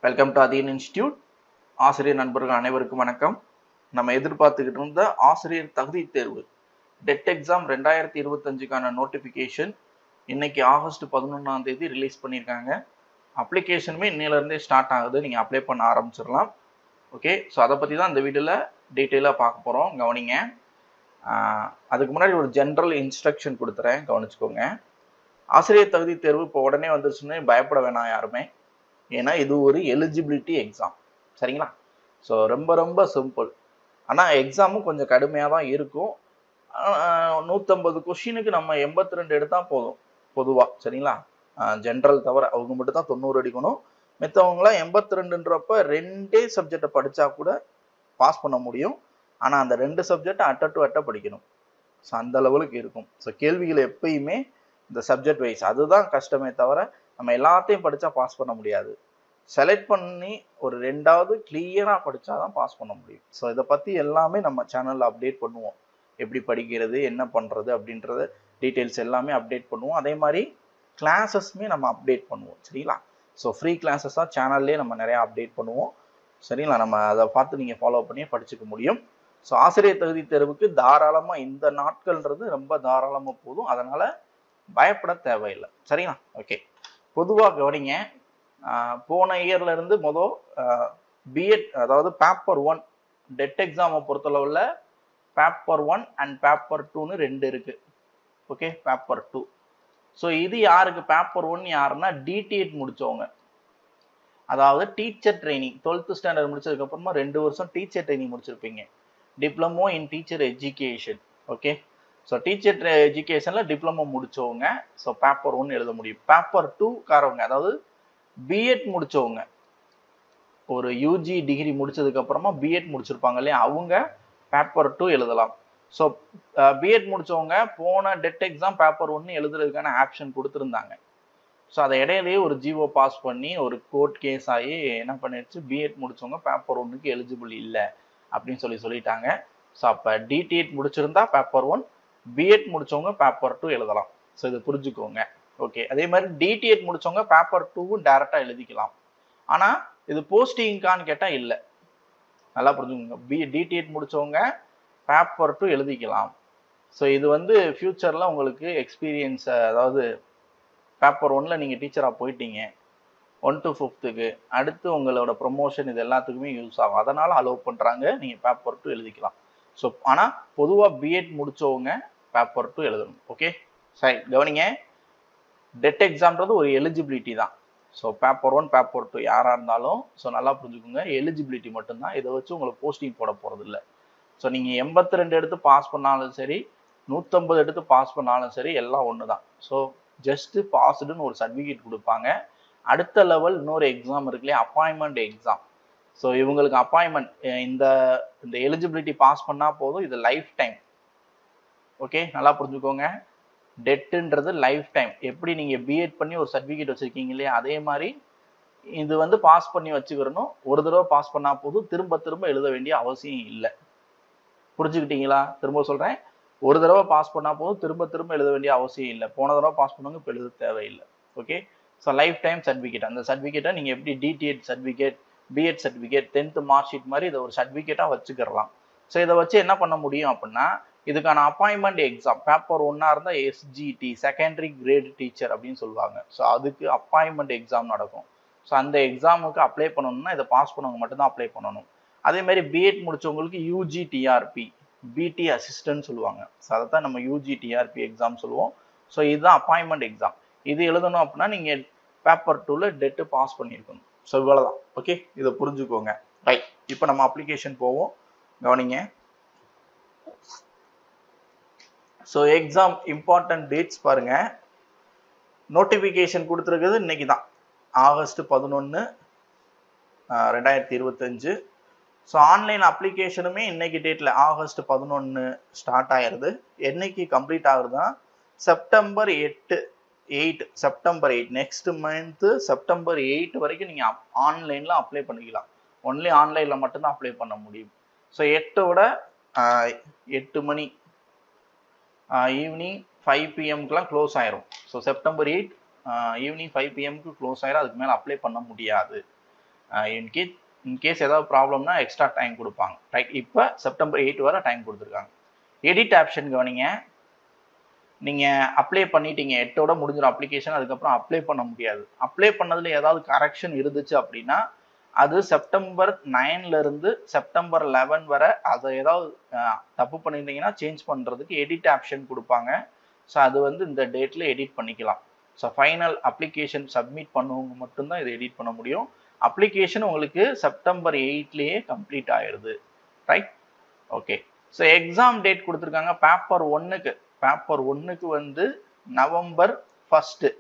Welcome to Atin institute. ஆசிரியர் நண்பர்கள் அனைவருக்கும் வணக்கம். நம்ம எதிர்பார்த்துக்கிட்டு இருந்த ஆசிரியர் தகுதி தேர்வு டெட் எக்ஸாம் 2025க்கான நோட்டிஃபிகேஷன் இன்னைக்கு ஆகஸ்ட் 11ஆம் தேதி ரிலீஸ் பண்ணியிருக்காங்க. அப்ளிகேஷனுமே இன்னையிலேருந்தே ஸ்டார்ட் ஆகுது. நீங்கள் அப்ளை பண்ண ஆரம்பிச்சிடலாம். ஓகே, ஸோ அதை பற்றி தான் இந்த வீடியோவில் டீட்டெயிலாக பார்க்க போகிறோம். கவனிங்க. அதுக்கு முன்னாடி ஒரு ஜென்ரல் இன்ஸ்ட்ரக்ஷன் கொடுத்துறேன், கவனிச்சுக்கோங்க. ஆசிரியர் தகுதி தேர்வு இப்போ உடனே வந்துருச்சுன்னு பயப்பட வேணாம் யாருமே. ஏன்னா இது ஒரு எலிஜிபிலிட்டி எக்ஸாம், சரிங்களா? ஸோ ரொம்ப சிம்பிள். ஆனால் எக்ஸாமும் கொஞ்சம் கடுமையாக தான் இருக்கும். 150 கொஷினுக்கு நம்ம 82 எடுத்தால் போதும் பொதுவாக, சரிங்களா? ஜென்ரல் தவிர அவங்க மட்டும் தான் 90 அடிக்கணும். மற்றவங்களாம் 82ன்றப்ப 2 சப்ஜெக்டை படித்தா கூட பாஸ் பண்ண முடியும். ஆனால் அந்த 2 சப்ஜெக்டை அட்ட படிக்கணும். ஸோ அந்த லெவலுக்கு இருக்கும். ஸோ கேள்விகள் எப்பயுமே இந்த சப்ஜெக்ட் வைஸ் அதுதான் கஷ்டமே தவிர நம்ம எல்லாத்தையும் படித்தா பாஸ் பண்ண முடியாது. செலக்ட் பண்ணி ஒரு 2வது கிளியராக படித்தா தான் பாஸ் பண்ண முடியும். ஸோ இதை பற்றி எல்லாமே நம்ம சேனலில் அப்டேட் பண்ணுவோம். எப்படி படிக்கிறது, என்ன பண்ணுறது அப்படின்றத டீட்டெயில்ஸ் எல்லாமே அப்டேட் பண்ணுவோம். அதே மாதிரி கிளாஸஸ்மே நம்ம அப்டேட் பண்ணுவோம், சரிங்களா? ஸோ ஃப்ரீ கிளாஸஸாக சேனல்லே நம்ம நிறையா அப்டேட் பண்ணுவோம், சரிங்களா? நம்ம அதை பார்த்து நீங்கள் ஃபாலோ பண்ணி படிச்சுக்க முடியும். ஸோ ஆசிரியர் தகுதி தேர்வுக்கு தாராளமாக இந்த நாட்கள்ன்றது ரொம்ப தாராளமாக போதும். அதனால் பயப்பட தேவையில்லை, சரிங்களா? ஓகே, பொதுவாக கவனிங்க. போன இயர்ல இருந்து பிஎட் அதாவது பேப்பர் 1 டெட் எக்ஸாமை பொறுத்தளவில் பேப்பர் 1 அண்ட் பேப்பர் 2ன்னு 2 இருக்கு. Okay, paper 2. ஸோ இது யாருக்கு பேப்பர் 1 யாருன்னா டிடிஎட் முடிச்சவங்க, அதாவது டீச்சர் ட்ரைனிங் 12th ஸ்டாண்டர்ட் முடிச்சதுக்கு அப்புறமா 2 வருஷம் டீச்சர் ட்ரைனிங் முடிச்சிருப்பீங்க, diploma in teacher education. Okay, so teacher எஜுகேஷனில் டிப்ளமோ முடித்தவங்க ஸோ பேப்பர் 1 எழுத முடியும். பேப்பர் 2 காரவங்க, அதாவது பிஎட் முடித்தவங்க, ஒரு யூஜி டிகிரி முடிச்சதுக்கு அப்புறமா பிஎட் முடிச்சிருப்பாங்க இல்லையா, அவங்க பேப்பர் 2 எழுதலாம். ஸோ பிஎட் முடித்தவங்க போன டெட் எக்ஸாம் பேப்பர் 1 எழுதுறதுக்கான ஆப்ஷன் கொடுத்துருந்தாங்க. ஸோ அதை இடையிலேயே ஒரு ஜிஓ பாஸ் பண்ணி ஒரு கோர்ட் கேஸ் ஆகி என்ன பண்ணிடுச்சு, பிஎட் முடித்தவங்க பேப்பர் 1க்கு எலிஜிபிள் இல்லை அப்படின்னு சொல்லிட்டாங்க. ஸோ அப்போ டிடிஎட் முடிச்சிருந்தா பேப்பர் 1, பிஎட் முடிச்சவங்க பேப்பர் 2 எழுதலாம். ஸோ இதை புரிஞ்சுக்கோங்க. ஓகே, அதே மாதிரி டிடிஎட் முடிச்சவங்க பேப்பர் 2வும் டைரக்டா எழுதிக்கலாம். ஆனால் இது போஸ்டிங்கான்னு கேட்டால் இல்லை. நல்லா புரிஞ்சுக்கோங்க. டிடிஎட் முடிச்சவங்க பேப்பர் 2 எழுதிக்கலாம். ஸோ இது ஃபியூச்சரில் உங்களுக்கு எக்ஸ்பீரியன்ஸ், அதாவது பேப்பர் 1ல் நீங்கள் டீச்சராக போயிட்டீங்க 1 to 5க்கு அடுத்து உங்களோட ப்ரொமோஷன் இது எல்லாத்துக்குமே யூஸ் ஆகும். அதனால் அலோவ் பண்ணுறாங்க, நீங்கள் பேப்பர் 2 எழுதிக்கலாம். ஸோ ஆனால் பொதுவாக பிஎட் முடித்தவங்க பேப்பர் 2 எழுதணும். ஓகே, சரி, கவனிங்க. டெட் எக்ஸாம்ன்றது ஒரு எலிஜிபிலிட்டி தான். ஸோ பேப்பர் 1 பேப்பர் 2 யாராக இருந்தாலும் ஸோ நல்லா புரிஞ்சுக்கோங்க, எலிஜிபிலிட்டி மட்டும்தான். இதை வச்சு உங்களுக்கு போஸ்டிங் போட போகிறது இல்லை. ஸோ நீங்கள் 82 எடுத்து பாஸ் பண்ணாலும் சரி, 150 எடுத்து பாஸ் பண்ணாலும் சரி, எல்லாம் ஒன்று தான். ஸோ ஜஸ்ட்டு பாஸ்டுன்னு ஒரு சர்டிஃபிகேட் கொடுப்பாங்க. அடுத்த லெவல் இன்னொரு எக்ஸாம் இருக்கு இல்லையா, அப்பாயின்மெண்ட் எக்ஸாம். ஸோ இவங்களுக்கு அப்பாயின்மெண்ட் இந்த எலிஜிபிலிட்டி பாஸ் பண்ணால் போதும், இது லைஃப் டைம். ஓகே, நல்லா புரிஞ்சுக்கோங்க. டெட்டுன்றது லைஃப் டைம். எப்படி நீங்கள் பிஎட் பண்ணி ஒரு சர்டிஃபிகேட் வச்சுருக்கீங்க இல்லையா, அதே மாதிரி இது பாஸ் பண்ணி வச்சுக்கிறணும். ஒரு தடவை பாஸ் பண்ணால் போதும், திரும்ப எழுத வேண்டிய அவசியம் இல்லை. புரிஞ்சுக்கிட்டீங்களா? திரும்ப சொல்கிறேன், ஒரு தடவை பாஸ் பண்ணால் போதும், திரும்ப எழுத வேண்டிய அவசியம் இல்லை. போன தடவை பாஸ் பண்ணவங்க இப்போ எழுத தேவையில்லை. Okay, so lifetime certificate. அந்த சர்டிஃபிகேட்டை நீங்கள் எப்படி DTEd certificate, BEd certificate, 10th mark sheet மாதிரி இதை ஒரு சர்டிஃபிகேட்டாக வச்சுக்கிறலாம். ஸோ இதை வச்சு என்ன பண்ண முடியும் அப்படின்னா, இதுக்கான அப்பாயின்மெண்ட் எக்ஸாம் பேப்பர் 1 இருந்தால் எஸ்ஜிடி, செகண்டரி கிரேட் டீச்சர் அப்படின்னு சொல்லுவாங்க. ஸோ அதுக்கு அப்பாயின்மெண்ட் எக்ஸாம் நடக்கும். ஸோ அந்த எக்ஸாமுக்கு அப்ளை பண்ணணும்னா இதை பாஸ் பண்ணவங்க மட்டும்தான் அப்ளை பண்ணணும். அதே மாதிரி பிஎட் முடிச்சவங்களுக்கு யூஜிடிஆர்பி, பிடி அசிஸ்டன்ட் சொல்லுவாங்க. ஸோ அதை தான் நம்ம யூஜிடிஆர்பி எக்ஸாம் சொல்லுவோம். ஸோ இதுதான் அப்பாயின்மெண்ட் எக்ஸாம். இது எழுதணும் அப்படின்னா நீங்கள் பேப்பர் 2ல் டெட்டு பாஸ் பண்ணியிருக்கணும். ஸோ இவ்வளோதான். ஓகே, இதை புரிஞ்சுக்கோங்க. ரைட், இப்போ நம்ம அப்ளிகேஷன் போவோம், கவனிங்க. ஸோ எக்ஸாம் இம்பார்ட்டன்ட் டேட்ஸ் பாருங்க. நோட்டிஃபிகேஷன் கொடுத்துருக்குது இன்னைக்கு தான், ஆகஸ்ட் 11, 2025. ஸோ ஆன்லைன் அப்ளிகேஷனுமே இன்னைக்கு டேட்டில் ஆகஸ்ட் 11 ஸ்டார்ட் ஆகிடுது. என்னைக்கு கம்ப்ளீட் ஆகுதுன்னா செப்டம்பர் 8 நெக்ஸ்ட் மந்த்து செப்டம்பர் 8 வரைக்கும் நீங்கள் ஆன்லைனில் அப்ளை பண்ணிக்கலாம். ஒன்லி ஆன்லைனில் மட்டும்தான் அப்ளை பண்ண முடியும். ஸோ 8 மணி ஈவினிங் 5 PM க்ளோஸ் ஆயிரும். So September 8 evening 5 PM close ஆயிரும். அதுக்கு மேலே அப்ளை பண்ண முடியாது. இன்கேஸ் ஏதாவது ப்ராப்ளம்னா எக்ஸ்ட்ரா டைம் கொடுப்பாங்க. ரைட், இப்போ செப்டம்பர் 8 வரை டைம் கொடுத்துருக்காங்க. எடிட் ஆப்ஷன் கவனிங்க. நீங்கள் அப்ளை பண்ணிட்டீங்க, 8ஓட முடிஞ்சிடும் அப்ளிகேஷன். அதுக்கப்புறம் அப்ளை பண்ண முடியாது. அப்ளை பண்ணதில் ஏதாவது கரெக்ஷன் இருந்துச்சு அப்படின்னா அது செப்டம்பர் 9லேருந்து செப்டம்பர் 11 வரை அதை ஏதாவது தப்பு பண்ணியிருந்தீங்கன்னா சேஞ்ச் பண்ணுறதுக்கு எடிட் ஆப்ஷன் கொடுப்பாங்க. ஸோ அது வந்து இந்த டேட்டில் எடிட் பண்ணிக்கலாம். ஸோ ஃபைனல் அப்ளிகேஷன் சப்மிட் பண்ணவங்க மட்டும்தான் இதை எடிட் பண்ண முடியும். அப்ளிகேஷன் உங்களுக்கு செப்டம்பர் 8லேயே கம்ப்ளீட் ஆயிடுது. Right, okay. So exam date கொடுத்துருக்காங்க பேப்பர் 1க்கு வந்து நவம்பர் 1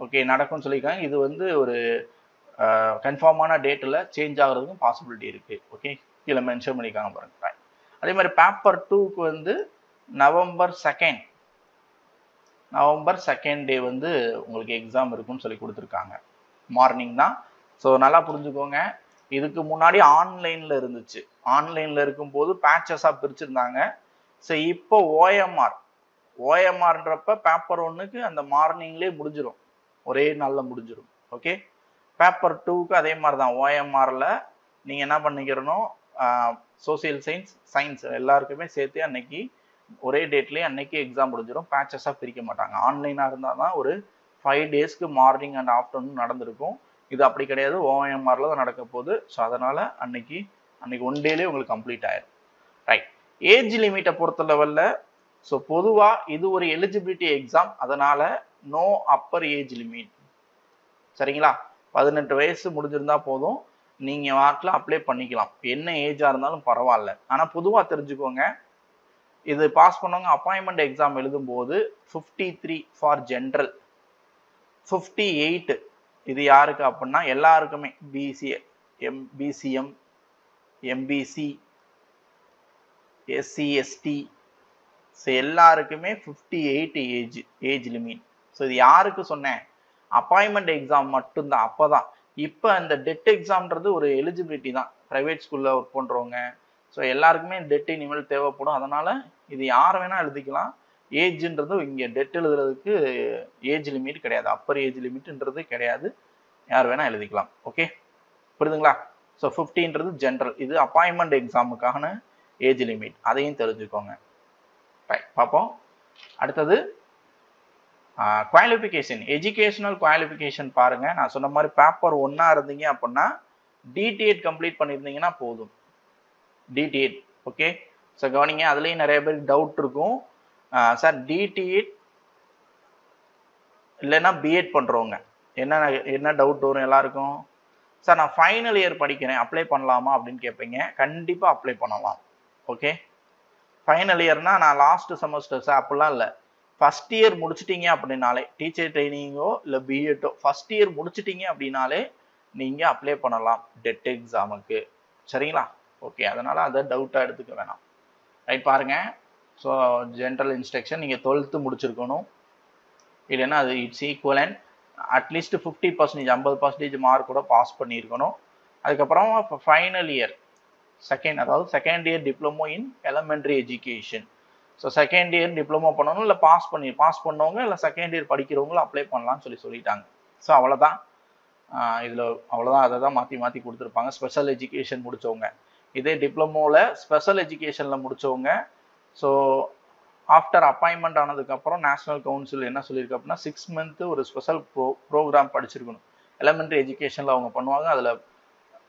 ஓகே நடக்கும்னு சொல்லியிருக்காங்க. இது வந்து ஒரு கன்ஃபார்மான டேட்டில் சேஞ்ச் ஆகிறதுக்கும் பாசிபிலிட்டி இருக்குது. ஓகே, கீழே மென்ஷன் பண்ணியிருக்காங்க பாருங்க. அதே மாதிரி பேப்பர் 2க்கு வந்து நவம்பர் 2 டே வந்து உங்களுக்கு எக்ஸாம் இருக்குன்னு சொல்லி கொடுத்துருக்காங்க. மார்னிங் தான். ஸோ நல்லா புரிஞ்சுக்கோங்க. இதுக்கு முன்னாடி ஆன்லைனில் இருந்துச்சு. ஆன்லைனில் இருக்கும்போது பேட்சஸாக பிரிச்சுருந்தாங்க. ஸோ இப்போ ஓஎம்ஆர்ன்றப்ப பேப்பர் 1க்கு அந்த மார்னிங்லேயே முடிஞ்சிடும், ஒரே நாளில் முடிஞ்சிடும். ஓகே, பேப்பர் 2க்கு அதே மாதிரி தான். ஓஎம்ஆரில் நீங்கள் என்ன பண்ணிக்கிறணும், சோசியல் சயின்ஸ் எல்லாருக்குமே சேர்த்து அன்னைக்கு ஒரே டேட்லேயே அன்னைக்கு எக்ஸாம் முடிஞ்சிடும். பேட்சஸாக பிரிக்க மாட்டாங்க. ஆன்லைனாக இருந்தால் தான் ஒரு 5 டேஸ்க்கு மார்னிங் அண்ட் ஆஃப்டர்நூன் நடந்திருக்கும். இது அப்படி கிடையாது, ஓஎம்ஆரில் தான் நடக்க போகுது. ஸோ அதனால் அன்னைக்கு 1 டேலேயே உங்களுக்கு கம்ப்ளீட் ஆயிடும். ரைட், ஏஜ் லிமிட்டை பொறுத்த லெவலில் ஸோ பொதுவாக இது ஒரு எலிஜிபிலிட்டி எக்ஸாம், அதனால் நோ அப்பர் ஏஜ் லிமிட். சரிங்களா, 18 வயசு முடிஞ்சிருந்தா போதும், நீங்கள் வாட்டில் அப்ளை பண்ணிக்கலாம். என்ன ஏஜாக இருந்தாலும் பரவாயில்ல. ஆனால் பொதுவாக தெரிஞ்சுக்கோங்க, இது பாஸ் பண்ணவங்க அப்பாயின்மெண்ட் எக்ஸாம் எழுதும்போது 53 ஃபார் ஜென்ரல், 58 இது யாருக்கு அப்படின்னா எல்லாருக்குமே BCM, MBC, SC, ST, so எல்லாருக்குமே 58 ஏஜ் லிமிட். ஸோ இது யாருக்கு சொன்னேன், அப்பாயின்மெண்ட் எக்ஸாம் மட்டும்தான். அப்போ தான். இப்போ இந்த டெட் எக்ஸாம்ன்றது ஒரு எலிஜிபிலிட்டி தான். ப்ரைவேட் ஸ்கூலில் ஒர்க் பண்ணுறவங்க, ஸோ எல்லாருக்குமே டெட் இனிமேல் தேவைப்படும். அதனால் இது யார் வேணால் எழுதிக்கலாம். ஏஜ்ன்றது இங்கே டெட் எழுதுறதுக்கு ஏஜ் லிமிட் கிடையாது, அப்பர் ஏஜ் லிமிட்ன்றது கிடையாது, யார் வேணால் எழுதிக்கலாம். ஓகே, புரியுதுங்களா? ஸோ 50ன்றது ஜென்ரல், இது அப்பாயின்மெண்ட் எக்ஸாமுக்கான ஏஜ் லிமிட், அதையும் தெரிஞ்சுக்கோங்க. ரைட், பார்ப்போம். அடுத்தது குவாலிஃபிகேஷன், எஜுகேஷனல் குவாலிஃபிகேஷன் பாருங்க. நான் சொன்ன மாதிரி பேப்பர் 1 இருந்தீங்க அப்படின்னா டிடிஎட் கம்ப்ளீட் பண்ணியிருந்தீங்கன்னா போதும். DTEd okay. ஸோ கவனிங்க, அதுலேயும் நிறைய பேருக்கு டவுட் இருக்கும். சார் டிடிஎட் இல்லைன்னா பிஎட் பண்ணுறவங்க என்ன டவுட் வரும் எல்லாருக்கும்? சார் நான் ஃபைனல் இயர் படிக்கிறேன், அப்ளை பண்ணலாமா அப்படின்னு கேட்பீங்க. கண்டிப்பாக அப்ளை பண்ணலாம். ஓகே, ஃபைனல் இயர்னா நான் லாஸ்ட் செமஸ்டர் சார் அப்படிலாம் இல்லை. ஃபஸ்ட் இயர் முடிச்சிட்டிங்க அப்படின்னாலே, டீச்சர் ட்ரைனிங்கோ இல்லை பிஎட்டோ ஃபஸ்ட் இயர் முடிச்சிட்டிங்க அப்படின்னாலே நீங்கள் அப்ளை பண்ணலாம் டெட் எக்ஸாமுக்கு. சரிங்களா? ஓகே, அதனால் அதை டவுட்டாக எடுத்துக்க வேணாம். ரைட், பாருங்கள். ஸோ ஜென்ரல் இன்ஸ்ட்ரக்ஷன் நீங்கள் 12th முடிச்சிருக்கணும், இல்லைன்னா அது இட்ஸ் ஈக்குவலன் அட்லீஸ்ட் 50%, 50% மார்க் கூட பாஸ் பண்ணியிருக்கணும். அதுக்கப்புறம் final year second year diploma in elementary education. So second year diploma பண்ணணும், இல்லை பாஸ் பண்ணவங்க இல்லை செகண்ட் இயர் படிக்கிறவங்களும் அப்ளை பண்ணலாம்னு சொல்லிட்டாங்க. ஸோ அவ்வளோதான். இதில் அவ்வளோதான், அதை தான் மாற்றி கொடுத்துருப்பாங்க. ஸ்பெஷல் எஜுகேஷன் முடித்தவங்க, இதே டிப்ளமோவில் ஸ்பெஷல் எஜுகேஷனில் முடித்தவங்க, ஸோ ஆஃப்டர் அப்பாயின்மெண்ட் ஆனதுக்கப்புறம் நேஷனல் கவுன்சில் என்ன சொல்லியிருக்கு அப்படின்னா 6 month ஒரு ஸ்பெஷல் ப்ரோக்ராம் படிச்சிருக்கணும். எலமெண்ட்ரி எஜுகேஷனில் அவங்க பண்ணுவாங்க, அதில்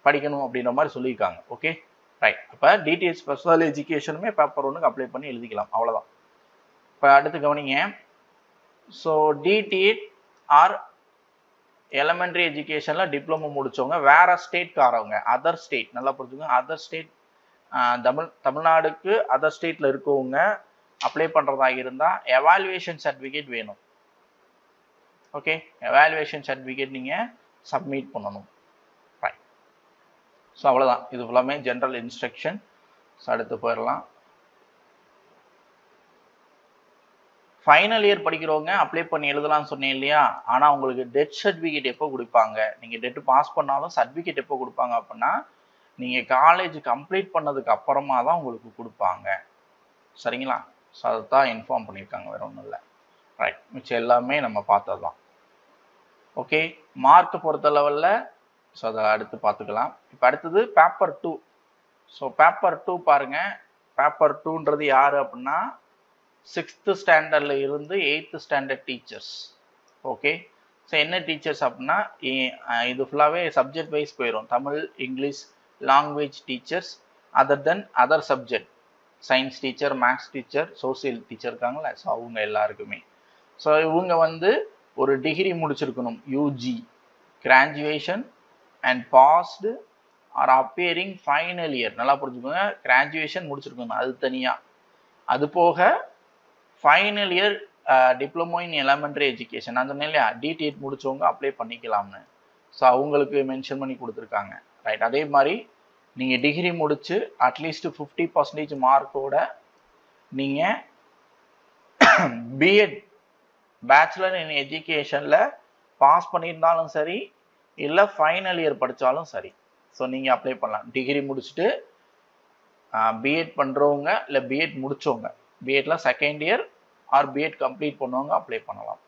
படிக்கணும் அப்படின்ற மாதிரி சொல்லியிருக்காங்க. Okay, right. அப்போ டிடிஎட் ஸ்பெஷல் எஜுகேஷனுமே பேப்பர் 1க்கு அப்ளை பண்ணி எழுதிக்கலாம், அவ்வளோதான். இப்போ அடுத்து கவனிங்க. ஸோ டிடிஎட் ஆர் எலமெண்ட்ரி எஜுகேஷனில் டிப்ளமோ முடித்தவங்க வேறு ஸ்டேட்காரவங்க, அதர் ஸ்டேட், நல்லா புரிஞ்சுக்கோங்க, அதர் ஸ்டேட், தமிழ்நாடுக்கு அதர் ஸ்டேட்டில் இருக்கவங்க அப்ளை பண்ணுறதாக இருந்தால் எவாலுவேஷன் சர்டிஃபிகேட் வேணும். ஓகே, எவாலுவேஷன் சர்டிஃபிகேட் நீங்கள் சப்மிட் பண்ணணும். ரைட். ஸோ அவ்வளோதான், இது ஃபுல்லாமே ஜென்ரல் இன்ஸ்ட்ரக்ஷன். ஸோ அடுத்து போயிடலாம். ஃபைனல் இயர் படிக்கிறவங்க அப்ளை பண்ணி எழுதலாம்னு சொன்னேன் இல்லையா? ஆனால் உங்களுக்கு டெட் சர்டிஃபிகேட் எப்போ கொடுப்பாங்க, நீங்கள் டெட்டு பாஸ் பண்ணாலும் சர்டிஃபிகேட் எப்போ கொடுப்பாங்க அப்படின்னா நீங்கள் காலேஜ் கம்ப்ளீட் பண்ணதுக்கு அப்புறமா தான் உங்களுக்கு கொடுப்பாங்க. சரிங்களா? ஸோ அதை தான் இன்ஃபார்ம் பண்ணியிருக்காங்க, வேறு ஒன்றும் இல்லை. ரைட், மிச்சம் எல்லாமே நம்ம பார்த்தது தான். ஓகே, மார்க் பொறுத்த லெவலில் ஸோ அதை அடுத்து பார்த்துக்கலாம். இப்போ அடுத்தது பேப்பர் 2. ஸோ பேப்பர் 2 பாருங்க. பேப்பர் 2ன்றது யார் அப்படின்னா 6th ஸ்டாண்டர்டில் இருந்து 8th standard teachers. Okay, so என்ன டீச்சர்ஸ் அப்படின்னா இது ஃபுல்லாகவே சப்ஜெக்ட் வைஸ் போயிடும். Tamil, English, language teachers other then other subject. Science teacher, maths teacher, social teacher இருக்காங்களே, ஸோ அவங்க எல்லாருக்குமே. ஸோ இவங்க வந்து ஒரு டிகிரி முடிச்சிருக்கணும், UG, graduation and passed or appearing final year. நல்லா புரிஞ்சுக்கோங்க, கிராஜுவேஷன் முடிச்சிருக்கணும் அது தனியாக. அது போக final year diploma in elementary education, அந்த இல்லையா DTET முடிச்சவங்க அப்ளை பண்ணிக்கலாம்னு. ஸோ அவங்களுக்கு மென்ஷன் பண்ணி கொடுத்துருக்காங்க. ரைட், அதே மாதிரி நீங்கள் டிகிரி முடிச்சு அட்லீஸ்ட் 50% மார்க்கோட நீங்கள் பிஎட் பேச்சுலர் இன் எஜுகேஷனில் பாஸ் பண்ணியிருந்தாலும் சரி, இல்லை ஃபைனல் இயர் படித்தாலும் சரி, ஸோ நீங்கள் அப்ளை பண்ணலாம். டிகிரி முடிச்சுட்டு பிஎட் பண்ணுறவங்க இல்லை பிஎட் முடித்தவங்க, பிஎட்டில் second year or BEd complete பண்ணுவாங்க அப்ளை பண்ணலாம்.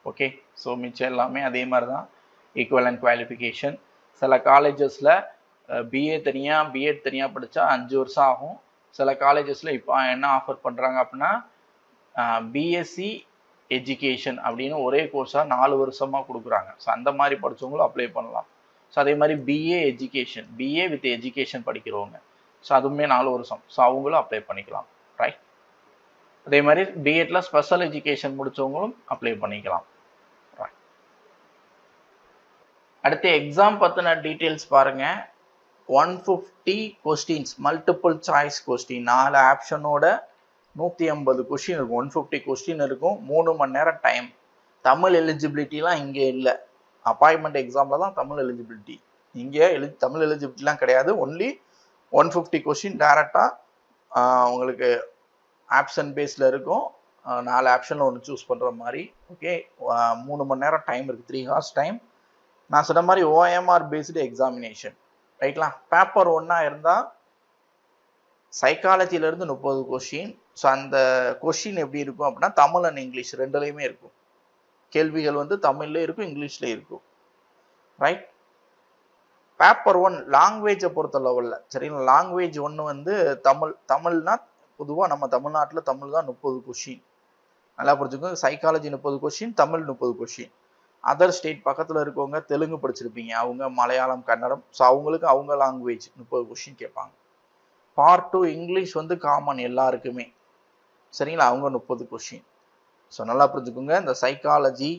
ஓகே, ஸோ மிச்சம் எல்லாமே அதே மாதிரி தான், ஈக்குவலன்ட் குவாலிஃபிகேஷன். சில காலேஜஸில் பிஏ தனியாக பிஎட் தனியாக படித்தா 5 வருஷம் ஆகும். சில காலேஜஸில் இப்போ என்ன ஆஃபர் பண்ணுறாங்க அப்படின்னா பிஎஸ்சி எஜுகேஷன் அப்படின்னு ஒரே கோர்ஸாக 4 வருஷமாக கொடுக்குறாங்க. ஸோ அந்த மாதிரி படித்தவங்களும் அப்ளை பண்ணலாம். ஸோ அதே மாதிரி BA education, BA with education படிக்கிறவங்க, ஸோ அதுவுமே 4 வருஷம், ஸோ அவங்களும் அப்ளை பண்ணிக்கலாம். ரைட், அதே மாதிரி பிஎட்ல ஸ்பெஷல் எஜுகேஷன் முடித்தவங்களும் அப்ளை பண்ணிக்கலாம். அடுத்து எக்ஸாம் பற்றின டீட்டெயில்ஸ் பாருங்கள். 150 questions, multiple choice question, 4 ஆப்ஷனோட 150 question இருக்கும். 150 கொஸ்டின் இருக்கும். 3 மணி நேரம் டைம். தமிழ் எலிஜிபிலிட்டிலாம் இங்கே இல்லை. அப்பாயின்மெண்ட் எக்ஸாமில் தான் தமிழ் எலிஜிபிலிட்டி. இங்கே தமிழ் எலிஜிபிலிட்டிலாம் கிடையாது. ஒன்லி 150 கொஸ்டின் டேரெக்டாக உங்களுக்கு ஆப்ஷன் பேஸில் இருக்கும். 4 ஆப்ஷனில் ஒன்று சூஸ் பண்ணுற மாதிரி. ஓகே, 3 மணி நேரம் டைம் இருக்குது, 3 ஹவர்ஸ் டைம். நான் சொன்ன மாதிரி OMR பேஸ்டு எக்ஸாமினேஷன். ரைட்லா, பேப்பர் 1 இருந்தால் சைக்காலஜிலேருந்து 30 கொஸ்டின். ஸோ அந்த கொஸ்டின் எப்படி இருக்கும் அப்படின்னா தமிழ் அண்ட் இங்கிலீஷ் ரெண்டுலேயுமே இருக்கும். கேள்விகள் வந்து தமிழ்லேயும் இருக்கும், இங்கிலீஷ்லேயும் இருக்கும். ரைட், பேப்பர் 1 லாங்குவேஜை பொறுத்த லெவலில் சரிங்களா. லாங்குவேஜ் 1 வந்து தமிழ்னா பொதுவாக நம்ம தமிழ்நாட்டில் தமிழ் தான் 30 கொஸ்டின். நல்லா புரிஞ்சுக்கோங்க, psychology 30 question, Tamil 30 question. Other state பக்கத்தில் இருக்கவங்க தெலுங்கு படிச்சிருப்பீங்க, அவங்க மலையாளம், கன்னடம், ஸோ அவங்களுக்கு அவங்க லாங்குவேஜ் 30 கொஸ்டின் கேட்பாங்க. பார்ட் 2 இங்கிலீஷ் வந்து காமன் எல்லாருக்குமே சரிங்களா, அவங்க 30 கொஸ்டின். ஸோ நல்லா புரிஞ்சுக்கோங்க, இந்த psychology,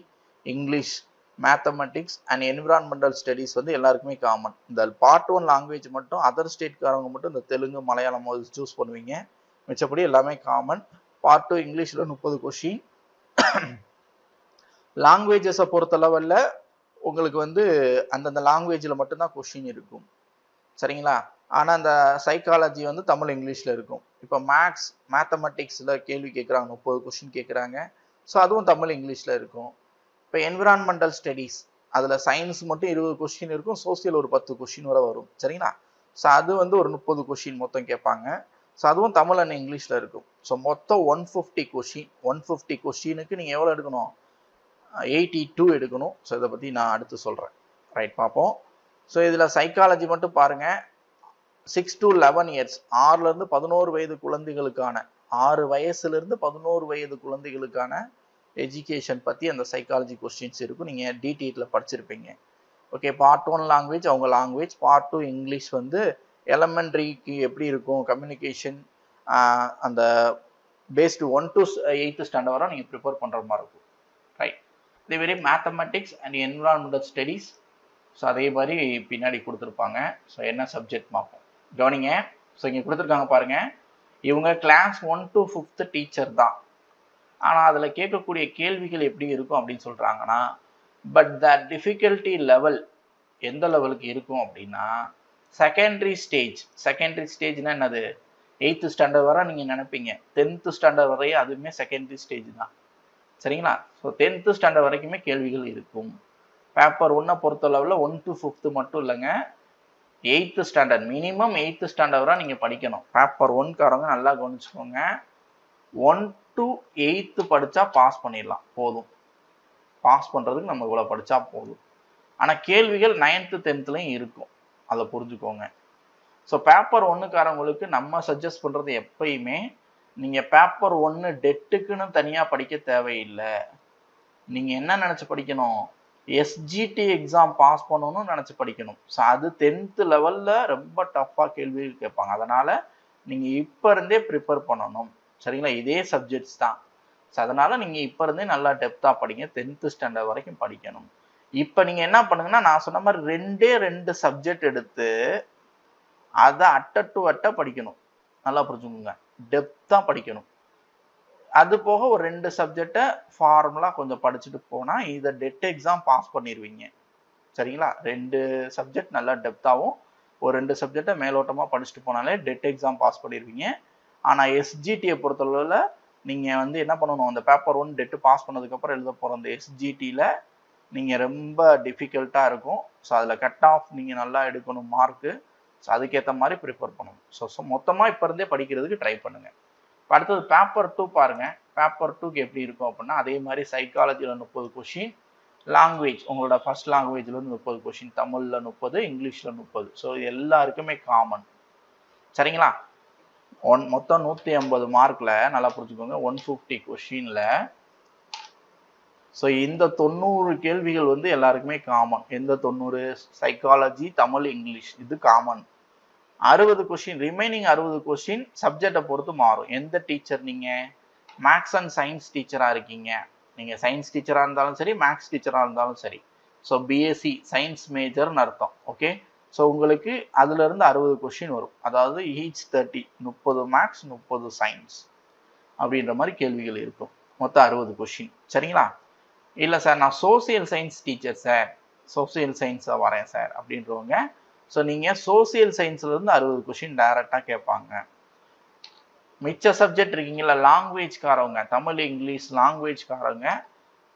English, mathematics and environmental studies வந்து எல்லாருக்குமே காமன். இந்த பார்ட் 1 லாங்குவேஜ் மட்டும் அதர் ஸ்டேட்காரவங்க மட்டும் இந்த தெலுங்கு, மலையாளம் சூஸ் பண்ணுவீங்க. மிச்சப்படி எல்லாமே காமன். பார்ட் 2 இங்கிலீஷில் 30 கொஸ்டின். லாங்குவேஜஸை பொறுத்த லெவலில் உங்களுக்கு வந்து அந்தந்த லாங்குவேஜில் மட்டும்தான் கொஸ்டின் இருக்கும் சரிங்களா. ஆனால் அந்த சைக்காலஜி வந்து தமிழ், இங்கிலீஷில் இருக்கும். இப்போ மேத்தமெட்டிக்ஸில் கேள்வி கேட்குறாங்க, 30 கொஸ்டின் கேட்குறாங்க. ஸோ அதுவும் தமிழ், இங்கிலீஷில் இருக்கும். இப்போ என்விரான்மெண்டல் ஸ்டடீஸ் அதில் சயின்ஸ் மட்டும் 20 கொஸ்டின் இருக்கும், சோசியல் ஒரு 10 கொஸ்டின் வரை வரும் சரிங்களா. ஸோ அது வந்து ஒரு 30 கொஸ்டின் மொத்தம் கேட்பாங்க. ஸோ அதுவும் தமிழ் அண்ட் இங்கிலீஷில் இருக்கும். ஸோ மொத்தம் 150 கொஸ்டின். 150 கொஸ்டினுக்கு நீங்கள் எவ்வளோ எடுக்கணும்? 82 எடுக்கணும். ஸோ இதை பற்றி நான் அடுத்து சொல்கிறேன். ரைட், பார்ப்போம். ஸோ இதில் சைக்காலஜி மட்டும் பாருங்கள். 6 to 11 இயர்ஸ், 6லேருந்து 11 வயது குழந்தைகளுக்கான, 6 வயசுலேருந்து 11 வயது குழந்தைகளுக்கான எஜுகேஷன் பற்றி அந்த சைக்காலஜி கொஸ்டின்ஸ் இருக்கும். நீங்கள் DTETல படிச்சிருப்பீங்க. ஓகே, பார்ட் 1 லாங்குவேஜ் அவங்க லாங்குவேஜ், பார்ட் 2 இங்கிலீஷ் வந்து எலமெண்ட்ரிக்கு எப்படி இருக்கும், கம்யூனிகேஷன், அந்த பேஸ்டு 1 to 8th ஸ்டாண்டர்ட் வரை நீங்கள் ப்ரிப்பேர் பண்ணுற மாதிரி இருக்கும். ரைட், இதே மாதிரி mathematics and environmental studies, so அதே மாதிரி பின்னாடி கொடுத்துருப்பாங்க. ஸோ என்ன சப்ஜெக்ட் பார்ப்போம், கவனிங்க. ஸோ இங்கே கொடுத்துருக்காங்க பாருங்கள், இவங்க கிளாஸ் 1 to 5th டீச்சர் தான். ஆனால் அதில் கேட்கக்கூடிய கேள்விகள் எப்படி இருக்கும் அப்படின்னு சொல்கிறாங்கன்னா, பட் த டிஃபிகல்ட்டி லெவல் எந்த லெவலுக்கு இருக்கும் அப்படின்னா செகண்டரி ஸ்டேஜ். செகண்டரி ஸ்டேஜ்னா என்னது? 8th ஸ்டாண்டர்ட் வரை நீங்கள் நினைப்பீங்க, 10th ஸ்டாண்டர்ட் வரையும் அதுவுமே செகண்டரி ஸ்டேஜ் தான் சரிங்களா. ஸோ 10th ஸ்டாண்டர்ட் வரைக்குமே கேள்விகள் இருக்கும். பேப்பர் 1 பொறுத்த அளவில் 1 to 5th மட்டும் இல்லைங்க, 8th standard, minimum 8th standard வரை நீங்கள் படிக்கணும். பேப்பர் 1காரங்க நல்லா கவனிச்சுக்கோங்க, 1 to 8th படித்தா பாஸ் பண்ணிடலாம், போதும். பாஸ் பண்ணுறதுக்கு நம்ம இவ்வளோ படித்தா போதும். ஆனால் கேள்விகள் 9th 10thலையும் இருக்கும், அதை புரிஞ்சுக்கோங்க. ஸோ பேப்பர் ஒன்றுக்காரங்களுக்கு நம்ம சஜஸ்ட் பண்ணுறது எப்பயுமே நீங்கள் பேப்பர் 1 டெட்டுக்குன்னு தனியாக படிக்க தேவையில்லை. நீங்கள் என்ன நினச்சி படிக்கணும், எஸ்ஜிடி எக்ஸாம் பாஸ் பண்ணணும்னு நினச்சி படிக்கணும். ஸோ அது 10th லெவலில் ரொம்ப டஃப்பாக கேள்விகள் கேட்பாங்க. அதனால் நீங்கள் இப்போ இருந்தே ப்ரிப்பேர் பண்ணணும். சரிங்களா, இதே சப்ஜெக்ட்ஸ் தான். ஸோ அதனால் நீங்கள் இப்போ இருந்தே நல்லா டெப்த்தாக படிங்க. 10th ஸ்டாண்டர்ட் வரைக்கும் படிக்கணும். இப்போ நீங்கள் என்ன பண்ணுங்கன்னா, நான் சொன்ன மாதிரி 2 சப்ஜெக்ட் எடுத்து அதை அட்ட படிக்கணும். நல்லா புரிஞ்சுக்கோங்க, டெப்த்தாக படிக்கணும். அது போக ஒரு 2 சப்ஜெக்டை ஃபார்முலா கொஞ்சம் படிச்சுட்டு போனால் இதை டெட் எக்ஸாம் பாஸ் பண்ணிடுவீங்க. சரிங்களா, 2 சப்ஜெக்ட் நல்லா டெப்த்தாகவும் ஒரு 2 சப்ஜெக்டை மேலோட்டமாக படிச்சுட்டு போனாலே டெட் எக்ஸாம் பாஸ் பண்ணிடுவீங்க. ஆனால் எஸ்ஜிடியை பொறுத்தளவில் நீங்கள் வந்து என்ன பண்ணணும், அந்த பேப்பர் 1 டெட்டு பாஸ் பண்ணதுக்கப்புறம் எழுத போகிற அந்த எஸ்ஜிடியில் நீங்கள் ரொம்ப டிஃபிகல்ட்டாக இருக்கும். ஸோ அதில் கட் ஆஃப் நீங்கள் நல்லா எடுக்கணும் மார்க்கு. ஸோ அதுக்கேற்ற மாதிரி ப்ரிப்பேர் பண்ணணும். ஸோ மொத்தமாக இப்போ இருந்தே படிக்கிறதுக்கு ட்ரை பண்ணுங்கள். அடுத்தது பேப்பர் 2 பாருங்கள். பேப்பர் 2க்கு எப்படி இருக்கும் அப்படின்னா, அதே மாதிரி சைக்காலஜியில் 30 கொஷின், லாங்குவேஜ் உங்களோட ஃபர்ஸ்ட் லாங்குவேஜ்லேருந்து 30 கொஷின், தமிழில் 30, இங்கிலீஷில் 30. ஸோ எல்லாருக்குமே காமன். சரிங்களா, மொத்தம் 150 மார்க்கில் நல்லா புரிஞ்சுக்கோங்க, 150 கொஷினில். ஸோ இந்த 90 கேள்விகள் வந்து எல்லாருக்குமே காமன். எந்த 90? சைக்காலஜி, தமிழ், இங்கிலீஷ், இது காமன். 60 கொஷின், ரிமைனிங் 60 கொஷின் சப்ஜெக்டை பொறுத்து மாறும். எந்த டீச்சர் நீங்கள் மேக்ஸ் அண்ட் சயின்ஸ் டீச்சராக இருக்கீங்க, நீங்கள் சயின்ஸ் டீச்சராக இருந்தாலும் சரி, மேக்ஸ் டீச்சராக இருந்தாலும் சரி. ஸோ பிஎஸ்சி சயின்ஸ் மேஜர்னு அர்த்தம். ஓகே, ஸோ உங்களுக்கு அதுலேருந்து 60 கொஷின் வரும். அதாவது ஈச் 30, 30 மேக்ஸ் 30 சயின்ஸ் அப்படின்ற மாதிரி கேள்விகள் இருக்கும். மொத்தம் 60 கொஷின். சரிங்களா, இல்லை சார் நான் social science teacher sir, social சயின்ஸாக வரேன் சார் அப்படின்றவங்க, ஸோ நீங்கள் சோசியல் சயின்ஸ்லேருந்து 60 கொஷின் டைரெக்டாக கேட்பாங்க. மிச்ச சப்ஜெக்ட் இருக்கீங்களா, லாங்குவேஜ்காரவங்க, தமிழ் இங்கிலீஷ் லாங்குவேஜ்காரவங்க,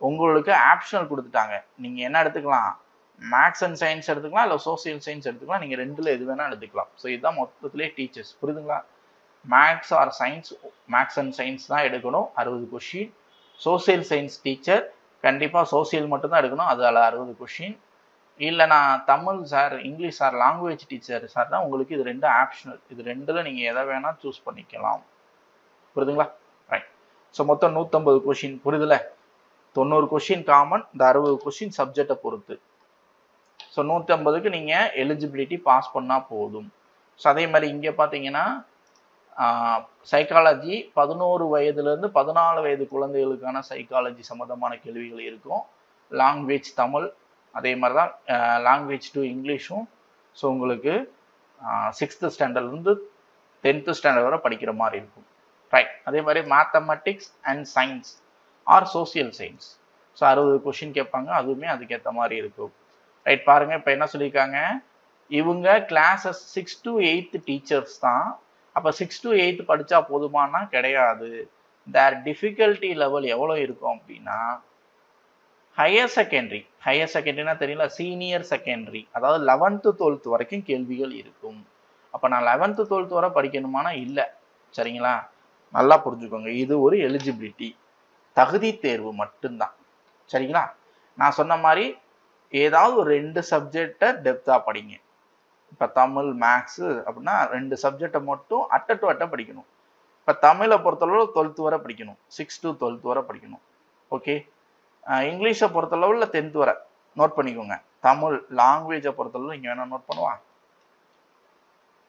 உங்களுக்கு ஆப்ஷனல் கொடுத்துட்டாங்க. நீங்கள் என்ன எடுத்துக்கலாம், மேக்ஸ் அண்ட் சயின்ஸ் எடுத்துக்கலாம், இல்லை சோசியல் சயின்ஸ் எடுத்துக்கலாம். நீங்கள் 2ல் எது வேணால் எடுத்துக்கலாம். ஸோ இதுதான் மொத்தத்திலே டீச்சர்ஸ். புரியுதுங்களா, maths or science, maths and science தான் எடுக்கணும், 60 கொஷின். சோசியல் சயின்ஸ் டீச்சர் கண்டிப்பாக சோசியல் மட்டும்தான் எடுக்கணும், அதில் 60 கொஷின். இல்லை நான் Tamil sir, English sir, language teacher சார்னா உங்களுக்கு இது 2 ஆப்ஷனல். இது 2ல் நீங்கள் எதை வேணால் சூஸ் பண்ணிக்கலாம். புரியுதுங்களா, ரைட். ஸோ மொத்தம் 150 கொஷின். புரியுதுல, 90 கொஷின் காமன், இந்த 60 கொஷின் சப்ஜெக்டை பொறுத்து. ஸோ 150க்கு நீங்கள் எலிஜிபிலிட்டி பாஸ் பண்ணால் போதும். ஸோ அதே மாதிரி இங்கே பார்த்தீங்கன்னா சைக்காலஜி 11 வயதுலேருந்து 14 வயது குழந்தைகளுக்கான சைக்காலஜி சம்மந்தமான கேள்விகள் இருக்கும். லாங்குவேஜ் தமிழ், அதே மாதிரி தான் லாங்குவேஜ் 2 இங்கிலீஷும். ஸோ உங்களுக்கு 6th ஸ்டாண்டர்ட்லேருந்து 10th ஸ்டாண்டர்ட் வரை படிக்கிற மாதிரி இருக்கும். ரைட், அதே மாதிரி mathematics and science or social science. So 60 question கேட்பாங்க, அதுவுமே அதுக்கேற்ற மாதிரி இருக்கும். ரைட், பாருங்கள் இப்போ என்ன சொல்லியிருக்காங்க, இவங்க கிளாஸஸ் 6 to 8 டீச்சர்ஸ் தான். அப்போ 6 to 8 படித்தா போதுமானா கிடையாது. தேர் டிஃபிகல்ட்டி லெவல் எவ்வளோ இருக்கும் அப்படின்னா, ஹையர் செகண்டரினா தெரியல, சீனியர் செகண்டரி, அதாவது 11th 12th வரைக்கும் கேள்விகள் இருக்கும். அப்போ நான் 11th 12th வரை படிக்கணுமானா இல்லை. சரிங்களா, நல்லா புரிஞ்சுக்கோங்க, இது ஒரு எலிஜிபிலிட்டி, தகுதி தேர்வு மட்டும்தான். சரிங்களா, நான் சொன்ன மாதிரி ஏதாவது ஒரு 2 சப்ஜெக்டை டெப்த்தாக படிங்க. இப்போ தமிழ் மேக்ஸு அப்படின்னா 2 சப்ஜெக்டை மட்டும் அட்ட படிக்கணும். இப்போ தமிழை பொறுத்தளவு 12th வரை படிக்கணும், 6 to 12th வரை படிக்கணும். ஓகே, இங்கிலீஷை பொறுத்தளவில் 10th வரை நோட் பண்ணிக்கோங்க. தமிழ் லாங்குவேஜை பொறுத்தளவு இங்கே வேணால் நோட் பண்ணுவா,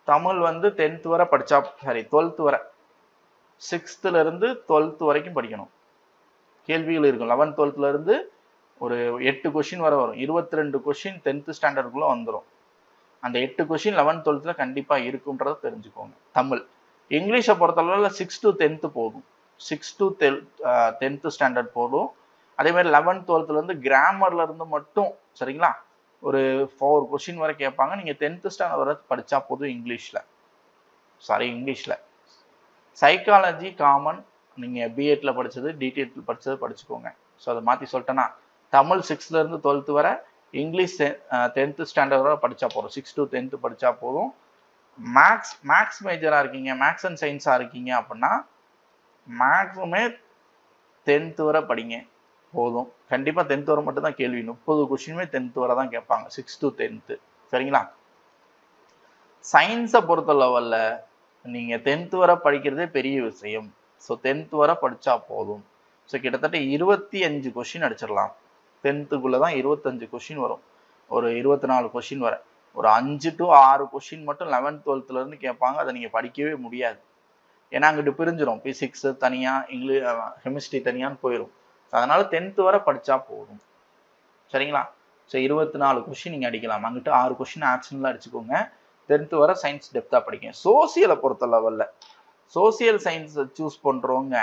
தமிழ் வந்து 10th வரை படித்தா, சாரி 12th வரை, 6thலேருந்து 12th வரைக்கும் படிக்கணும். கேள்விகள் இருக்கும். 11th 12thலேருந்து ஒரு 8 கொஷின் வரை வரும். 22 கொஷின் 10th ஸ்டாண்டர்டுக்குள்ளே வந்துடும். அந்த 8 கொஷின் 11th 12th கண்டிப்பாக இருக்குன்றதை தெரிஞ்சுக்கோங்க. தமிழ், இங்கிலீஷை பொறுத்தளவில் 6 to 10th போகும், 6 to 10th ஸ்டாண்டர்ட் போடும். அதே மாதிரி 11th 12thலேருந்து கிராமர்லேருந்து மட்டும் சரிங்களா ஒரு 4 கொஷின் வரை கேட்பாங்க. நீங்கள் 10th ஸ்டாண்டர்ட் வரை படித்தா போதும் இங்கிலீஷில். சைக்காலஜி காமன், நீங்கள் பிஎட்ல படித்தது, டிடிஎட்ல படித்தது படிச்சுக்கோங்க. ஸோ அதை மாற்றி சொல்லிட்டேன்னா, தமிழ் 6thலேருந்து 12th வரை, இங்கிலீஷ் 10th ஸ்டாண்டர்ட் வரை படித்தா போதும், 6 to 10th படித்தா போதும். மேக்ஸ் மேஜராக இருக்கீங்க, மேக்ஸ் அண்ட் சயின்ஸாக இருக்கீங்க அப்படின்னா மேக்ஸுமே 10th வரை படிங்க போதும். கண்டிப்பாக 10th வரை மட்டும் தான் கேள்வி. 30 கொஷினுமே 10th வரை தான் கேட்பாங்க. 6 to 10th. சரிங்களா? சயின்ஸை பொறுத்த லெவலில் நீங்கள் 10th வரை படிக்கிறதே பெரிய விஷயம். ஸோ 10th வரை படித்தா போதும். ஸோ கிட்டத்தட்ட 25 கொஷின் அடிச்சிடலாம். 10th தான் 25 கொஷின் வரும். ஒரு 24 கொஷின் வரை. ஒரு 5 to 6 கொஷின் மட்டும் 11th 12th கேட்பாங்க. அதை நீங்கள் படிக்கவே முடியாது. ஏன்னா அங்கிட்டு பிரிஞ்சிடும். பிசிக்ஸ் தனியாக, இங்கிலீஷ் கெமிஸ்ட்ரி தனியான்னு போயிடும். அதனால 10th வரை படித்தா போதும். சரிங்களா? ஸோ 24 கொஷின் நீங்கள் அடிக்கலாம். அங்கிட்டு 6 கொஷின் ஆப்ஷனில் அடிச்சுக்கோங்க. 10th வரை சயின்ஸ் டெப்த்தாக படிங்க. சோசியலை பொறுத்த லெவலில் சோசியல் சயின்ஸை சூஸ் பண்ணுறவங்க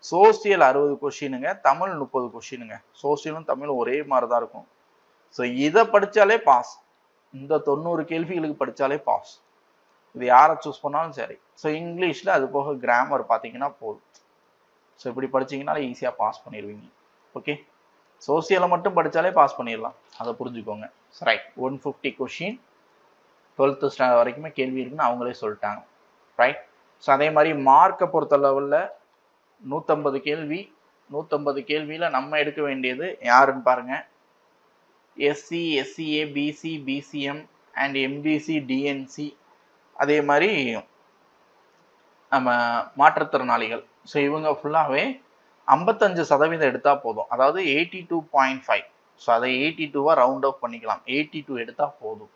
சோசியல் 60 கொஷினுங்க, தமிழ் 30 கொஷினுங்க. சோசியலும் தமிழும் ஒரே மாதிரி தான் இருக்கும். ஸோ இதை படித்தாலே பாஸ். இந்த 90 கேள்விகளுக்கு படித்தாலே பாஸ். இது யாரை சூஸ் பண்ணாலும் சரி. ஸோ இங்கிலீஷில் அது போக கிராமர் பார்த்தீங்கன்னா போதும். ஸோ இப்படி படிச்சிங்கனாலே ஈஸியாக பாஸ் பண்ணிடுவீங்க. ஓகே, சோசியலை மட்டும் படித்தாலே பாஸ் பண்ணிடலாம். அதை புரிஞ்சுக்கோங்க. ரைட், 150 கொஷின் 12th ஸ்டாண்டர்ட் வரைக்குமே கேள்வி இருக்குன்னு அவங்களே சொல்லிட்டாங்க. ரைட். ஸோ அதே மாதிரி மார்க்கை பொறுத்த லெவலில் 150 கேள்வி. 150 கேள்வியில் நம்ம எடுக்க வேண்டியது யாருன்னு பாருங்கள். SC, SCA, BC, BCM and MBC, DNC, அதே மாதிரி நம்ம மாற்றுத்திறனாளிகள். ஸோ இவங்க ஃபுல்லாகவே 55% எடுத்தால் போதும். அதாவது 82.5. ஸோ அதை 82 ரவுண்ட் அப் பண்ணிக்கலாம். 82 எடுத்தால் போதும்.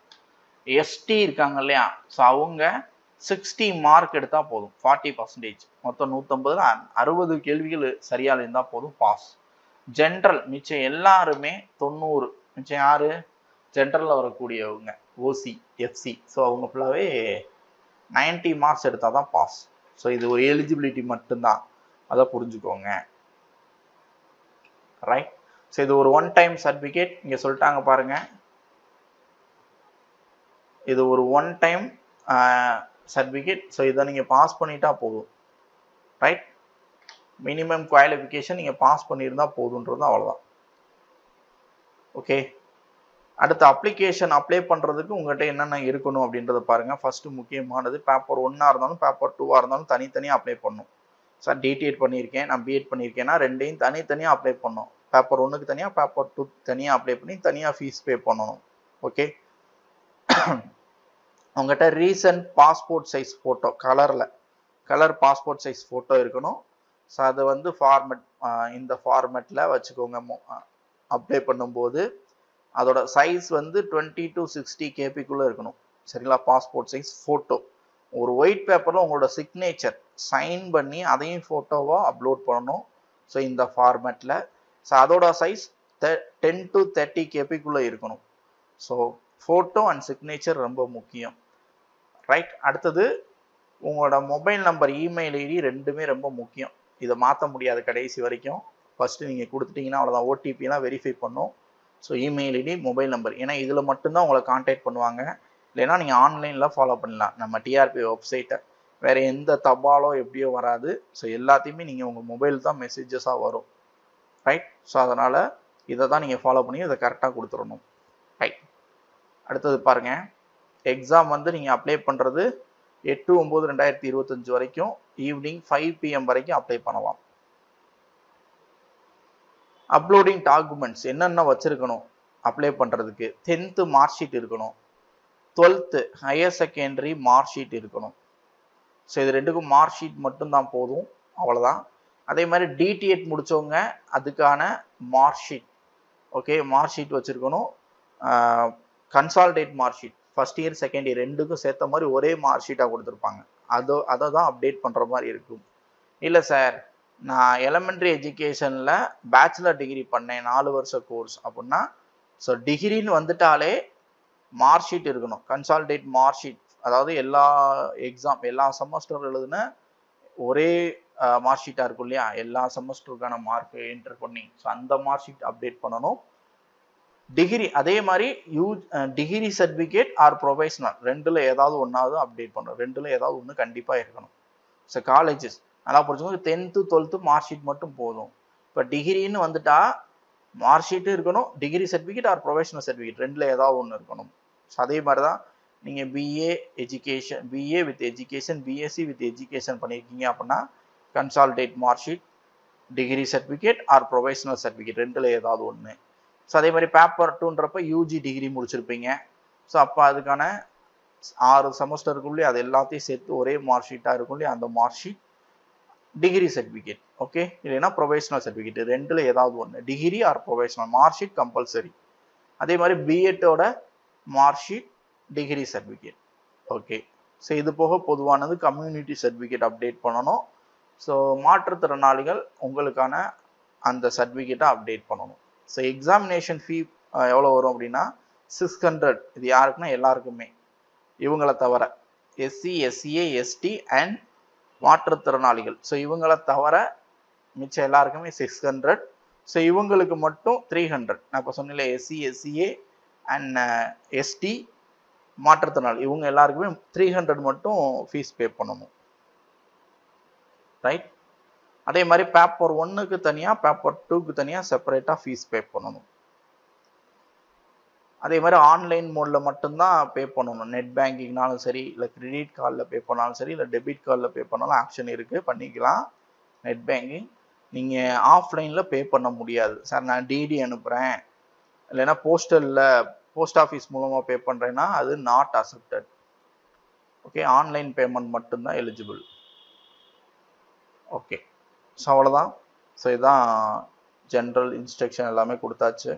எஸ்டி இருக்காங்க இல்லையா, ஸோ அவங்க 60 மார்க் எடுத்தால் போதும். 40%. மொத்தம் 150ல் 60 கேள்விகள் சரியாக இருந்தால் போதும், பாஸ். ஜென்ரல் மிச்சம் எல்லாருமே 90. மிச்சம் யாரு? ஜென்ரலில் வரக்கூடியவங்க ஓசி, எஃப்சி. ஸோ அவங்க ஃபுல்லாகவே 90 மார்க்ஸ் எடுத்தால் தான் பாஸ். ஸோ இது ஒரு எலிஜிபிலிட்டி மட்டும்தான், அதை புரிஞ்சுக்கோங்க. ரைட். ஸோ இது ஒரு ஒன் டைம் சர்டிஃபிகேட். இங்கே சொல்லிட்டாங்க பாருங்க, இது ஒரு ஒன் டைம் சர்டிஃபிகேட். ஸோ இதை நீங்கள் பாஸ் பண்ணிட்டா போதும். ரைட். மினிமம் குவாலிஃபிகேஷன் நீங்கள் பாஸ் பண்ணியிருந்தா போதுன்றது அவ்வளோதான். ஓகே, அடுத்து அப்ளிகேஷன் அப்ளை பண்ணுறதுக்கு உங்கள்கிட்ட என்னென்ன இருக்கணும் அப்படின்றத பாருங்கள். ஃபஸ்ட்டு முக்கியமானது பேப்பர் 1 இருந்தாலும் பேப்பர் 2 இருந்தாலும் தனித்தனியாக அப்ளை பண்ணணும். சார் டிடிஎட் பண்ணியிருக்கேன், நான் பிஎட் பண்ணியிருக்கேன்னா ரெண்டையும் தனித்தனியாக அப்ளை பண்ணணும். பேப்பர் 1க்கு தனியாக, பேப்பர் 2 தனியாக அப்ளை பண்ணி தனியாக ஃபீஸ் பே பண்ணணும். ஓகே, உங்கள்கிட்ட recent passport size photo, colour passport size photo இருக்கணும். ஸோ அதை வந்து ஃபார்மெட், இந்த ஃபார்மெட்டில் வச்சுக்கோங்க. அப்ளை பண்ணும்போது அதோட சைஸ் வந்து 20 to 60 கேபிக்குள்ளே இருக்கணும். சரிங்களா? Passport size photo. ஒரு ஒயிட் பேப்பரில் உங்களோட சிக்னேச்சர் சைன் பண்ணி அதையும் ஃபோட்டோவாக அப்லோட் பண்ணணும். ஸோ இந்த ஃபார்மெட்டில். ஸோ அதோட சைஸ் 10 to 30 கேபிக்குள்ளே இருக்கணும். ஸோ ஃபோட்டோ அண்ட் சிக்னேச்சர் ரொம்ப முக்கியம். ரைட். அடுத்தது உங்களோட மொபைல் நம்பர், இமெயில் ஐடி ரெண்டுமே ரொம்ப முக்கியம். இதை மாற்ற முடியாது கடைசி வரைக்கும். ஃபஸ்ட்டு நீங்கள் கொடுத்துட்டிங்கன்னா அவ்வளோதான். ஓடிபிலாம் வெரிஃபை பண்ணும். So email ID, mobile number, ஏன்னா இதில் மட்டும்தான் உங்களை கான்டாக்ட் பண்ணுவாங்க. இல்லைன்னா நீங்கள் ஆன்லைனில் ஃபாலோ பண்ணலாம் நம்ம டிஆர்பி வெப்சைட்டை. வேறு எந்த தபாலோ எப்படியோ வராது. ஸோ எல்லாத்தையுமே நீங்கள் உங்கள் மொபைல் தான் மெசேஜஸாக வரும். ரைட். ஸோ அதனால் இதை தான் நீங்கள் ஃபாலோ பண்ணி இதை கரெக்டாக கொடுத்துடணும். ரைட். அடுத்தது பாருங்கள், எக்ஸாம் வந்து நீங்கள் அப்ளை பண்ணுறது 8/9/2025 வரைக்கும் ஈவினிங் 5 PM வரைக்கும் அப்ளை பண்ணலாம். அப்லோடிங் டாக்குமெண்ட்ஸ் என்னென்ன வச்சுருக்கணும் அப்ளை பண்ணுறதுக்கு? 10th மார்க் ஷீட் இருக்கணும், 12th higher secondary mark sheet இருக்கணும். ஸோ இது ரெண்டுக்கும் மார்க் ஷீட் மட்டும்தான் போதும், அவ்வளோதான். அதே மாதிரி டிடிஎட் முடித்தவங்க அதுக்கான mark sheet, okay, mark sheet வச்சுருக்கணும். Consolidated mark sheet first year second year ரெண்டுக்கும் சேர்த்த மாதிரி ஒரே மார்க் ஷீட்டாக கொடுத்துருப்பாங்க. அதை தான் அப்டேட் பண்ணுற மாதிரி இருக்கும். இல்லை சார், நான் எலிமெண்ட்ரி எஜுகேஷனில் பேச்சுலர் டிகிரி பண்ணேன் 4 வருஷ கோர்ஸ் அப்படின்னா, ஸோ டிகிரின்னு வந்துட்டாலே மார்க் ஷீட் இருக்கணும். கன்சால்டேட் மார்க் ஷீட், அதாவது எல்லா எக்ஸாம் எல்லா செமஸ்டர் எழுதுன ஒரே மார்க் ஷீட்டாக இருக்கும் இல்லையா, எல்லா செமஸ்டருக்கான மார்க் என்டர் பண்ணி, ஸோ அந்த மார்க் ஷீட் அப்டேட் பண்ணணும். டிகிரி அதே மாதிரி டிகிரி சர்டிஃபிகேட் ஆர் ப்ரொஃபஷனல் ரெண்டில் ஏதாவது ஒன்றாவது அப்டேட் பண்ணணும். ரெண்டில் ஏதாவது ஒன்று கண்டிப்பாக இருக்கணும். ஸோ காலேஜஸ் நல்லா புரிஞ்சுக்கோங்க, 10th 12th மார்க் ஷீட் மட்டும் போதும். இப்போ டிகிரின்னு வந்துட்டா மார்க் ஷீட்டும் இருக்கணும், degree certificate or professional certificate ரெண்டில் ஏதாவது ஒன்று இருக்கணும். ஸோ அதே மாதிரி தான் நீங்கள் BA with education, BSc with education பண்ணியிருக்கீங்க அப்படின்னா consolidated mark sheet, degree certificate or professional certificate ரெண்டில் ஏதாவது ஒன்று. ஸோ அதே மாதிரி பேப்பர் 2ன்றப்ப யூஜி டிகிரி முடிச்சிருப்பீங்க. ஸோ அப்போ அதுக்கான 6 செமஸ்டருக்குள்ளே அது எல்லாத்தையும் சேர்த்து ஒரே மார்க் ஷீட்டாக இருக்கும் இல்லையா, அந்த mark sheet degree certificate. Okay, இல்லைன்னா ப்ரொஃபஷனல் சர்டிஃபிகேட் ரெண்டில் ஏதாவது ஒன்று, degree or professional mark sheet compulsory. அதே மாதிரி பிஎட்டோட mark sheet degree certificate. Okay, so இது போக பொதுவானது கம்யூனிட்டி சர்டிஃபிகேட் அப்டேட் பண்ணணும். ஸோ மாற்றுத்திறனாளிகள் உங்களுக்கான அந்த சர்டிஃபிகேட்டை அப்டேட் பண்ணணும். ஸோ எக்ஸாமினேஷன் ஃபீ எவ்வளோ வரும் அப்படின்னா 600. இது யாருக்குன்னா எல்லாருக்குமே, இவங்களை தவிர எஸ்சி எஸ்சிஏ எஸ்டி அண்ட் மாற்றுத்திறனாளிகள். ஸோ இவங்களை தவிர மிச்சம் எல்லாருக்குமே 600. ஸோ இவங்களுக்கு மட்டும் 300. நான் இப்போ சொன்னேன் எஸ்சி எஸ்சிஏ அண்ட் எஸ்டி மாற்றுத்திறனாளி இவங்க எல்லாருக்குமே 300 மட்டும் ஃபீஸ் பே பண்ணணும். ரைட். அதே மாதிரி பேப்பர் 1க்கு தனியாக பேப்பர் 2க்கு தனியாக செப்பரேட்டாக ஃபீஸ் பே பண்ணணும். அதே மாதிரி ஆன்லைன் மோடில் மட்டும்தான் பே பண்ணணும். நெட் பேங்கிங்னாலும் சரி, இல்லை கிரெடிட் கார்டில் பே பண்ணாலும் சரி, இல்லை டெபிட் கார்டில் பே பண்ணாலும் ஆப்ஷன் இருக்குது, பண்ணிக்கலாம். நெட் பேங்கிங் நீங்கள் ஆஃப்லைனில் பே பண்ண முடியாது. சார் நான் டிடி அனுப்புகிறேன், இல்லைன்னா போஸ்ட் ஆஃபீஸ் மூலமாக பே பண்ணுறேன்னா அது not accepted. Okay, online payment மட்டும்தான் எலிஜிபிள். ஓகே, ஸோ அவ்வளோதான். ஸோ இதுதான் ஜென்ரல் இன்ஸ்ட்ரக்ஷன் எல்லாமே கொடுத்தாச்சு.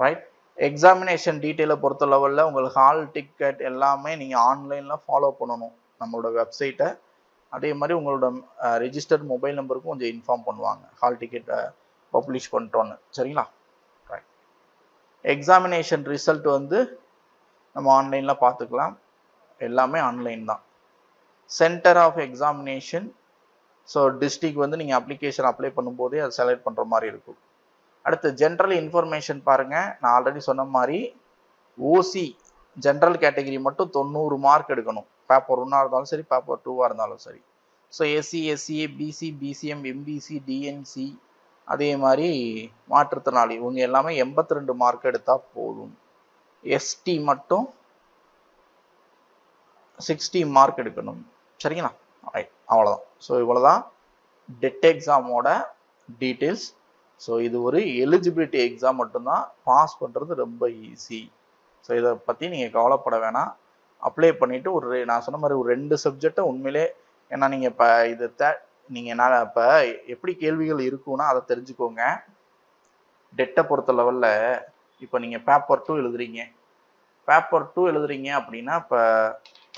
ரைட். எக்ஸாமினேஷன் டீட்டெயிலை பொறுத்த லெவலில் உங்களுக்கு ஹால் டிக்கெட் எல்லாமே நீங்கள் ஆன்லைனில் ஃபாலோ பண்ணணும் நம்மளோட வெப்சைட்டை. அதே மாதிரி உங்களோட ரெஜிஸ்டர்ட் மொபைல் நம்பருக்கும் கொஞ்சம் இன்ஃபார்ம் பண்ணுவாங்க ஹால் டிக்கெட்டை பப்ளிஷ் பண்ணிட்டோன்னு. சரிங்களா? ரைட். எக்ஸாமினேஷன் ரிசல்ட் வந்து நம்ம ஆன்லைனில் பார்த்துக்கலாம். எல்லாமே ஆன்லைன் தான். Centre of examination, so district வந்து நீங்கள் அப்ளிகேஷன் அப்ளை பண்ணும்போதே அதை செலக்ட் பண்ணுற மாதிரி இருக்கும். அடுத்து ஜென்ரல் இன்ஃபர்மேஷன் பாருங்கள். நான் ஆல்ரெடி சொன்ன மாதிரி ஓசி ஜென்ரல் கேட்டகரி மட்டும் 90 மார்க் எடுக்கணும். பேப்பர் 1ஆக இருந்தாலும் சரி, பேப்பர் 2ஆக இருந்தாலும் சரி. So SC SCA BC BCM MBC DNC அதே மாதிரி மாற்றுத்திறனாளி இவங்க எல்லாமே 82 மார்க் எடுத்தால் போதும். எஸ்டி மட்டும் 60 மார்க் எடுக்கணும். சரிங்களா? ரைட், அவ்வளோதான். ஸோ இவ்வளோதான் டெட் எக்ஸாமோட டீட்டெயில்ஸ். ஸோ இது ஒரு எலிஜிபிலிட்டி எக்ஸாம் மட்டும்தான், பாஸ் பண்ணுறது ரொம்ப ஈஸி. ஸோ இதை பற்றி நீங்கள் கவலைப்பட வேணாம். அப்ளை பண்ணிவிட்டு நான் சொன்ன மாதிரி ஒரு 2 சப்ஜெக்டை உண்மையிலே, ஏன்னா நீங்கள் இப்போ நீங்கள் நான் இப்போ எப்படி கேள்விகள் இருக்குன்னா அதை தெரிஞ்சுக்கோங்க. டெட்டை பொறுத்த லெவலில் இப்போ நீங்கள் பேப்பர் 2 எழுதுறீங்க. பேப்பர் 2 எழுதுறீங்க அப்படின்னா இப்போ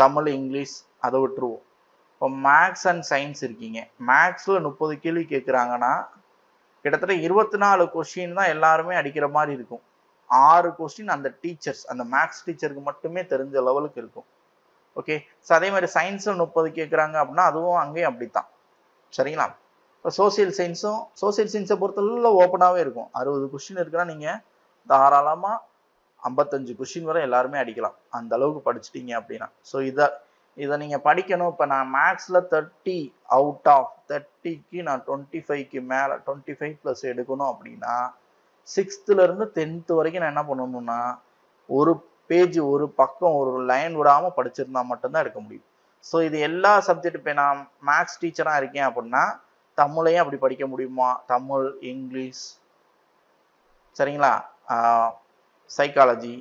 தமிழ் இங்கிலீஷ் அதை விட்டுருவோம். இப்போ மேக்ஸ் அண்ட் சயின்ஸ் இருக்கீங்க. மேக்ஸில் 30 கேள்வி கேட்குறாங்கன்னா கிட்டத்தட்ட 24 கொஸ்டின் தான் எல்லாருமே அடிக்கிற மாதிரி இருக்கும். 6 கொஸ்டின் அந்த டீச்சர்ஸ், அந்த மேக்ஸ் டீச்சருக்கு மட்டுமே தெரிஞ்ச லெவலுக்கு இருக்கும். ஓகே, ஸோ அதே மாதிரி சயின்ஸும் 30 கேட்குறாங்க அப்படின்னா அதுவும் அங்கேயும் அப்படித்தான். சரிங்களா? இப்போ சோசியல் சயின்ஸை பொறுத்தளவு ஓப்பனாகவே இருக்கும். 60 கொஸ்டின் இருக்குன்னா நீங்கள் தாராளமாக 55 கொஸ்டின் வரை எல்லாருமே அடிக்கலாம், அந்த அளவுக்கு படிச்சிட்டிங்க அப்படின்னா. ஸோ இதை நீங்கள் படிக்கணும். இப்போ நான் மேக்ஸில் 30 அவுட் ஆஃப் 30க்கு நான் 25க்கு மேலே 25+ எடுக்கணும் அப்படின்னா 6th-லேருந்து 10th வரைக்கும் நான் என்ன பண்ணணும்னா ஒரு பேஜ், ஒரு பக்கம், ஒரு லைன் விடாமல் படிச்சிருந்தா மட்டும்தான் எடுக்க முடியும். ஸோ இது எல்லா சப்ஜெக்ட், இப்போ நான் மேக்ஸ் டீச்சராக இருக்கேன் அப்படின்னா தமிழையும் அப்படி படிக்க முடியுமா? தமிழ், இங்கிலீஷ், சரிங்களா, psychology,